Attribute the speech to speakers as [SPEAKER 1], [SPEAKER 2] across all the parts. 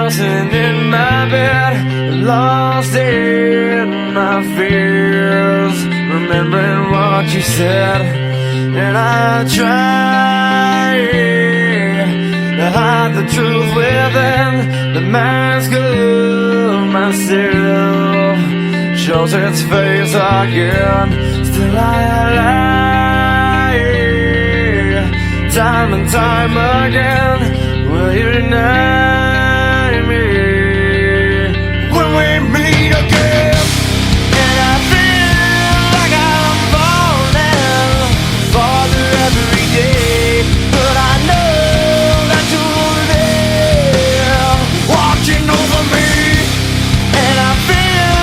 [SPEAKER 1] tossing in my bed, lost in my fears, remembering what you said. And I try to hide the truth within the mask of myself, shows its face again. Still I lie, time and time again. Will you deny me when we meet again? And I feel like I'm falling farther every day, but I know that you're there, watching over me. And I feel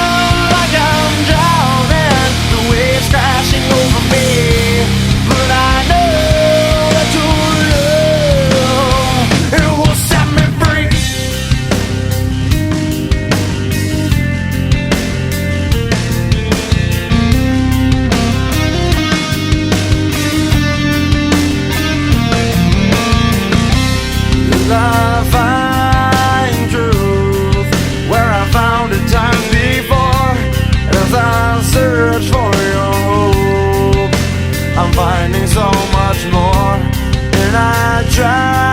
[SPEAKER 1] like I'm drowning, the waves crashing over me, but I know that your love, it will set me free. I find truth where I found it time before. As I search for your hope, I'm finding so much more. And I try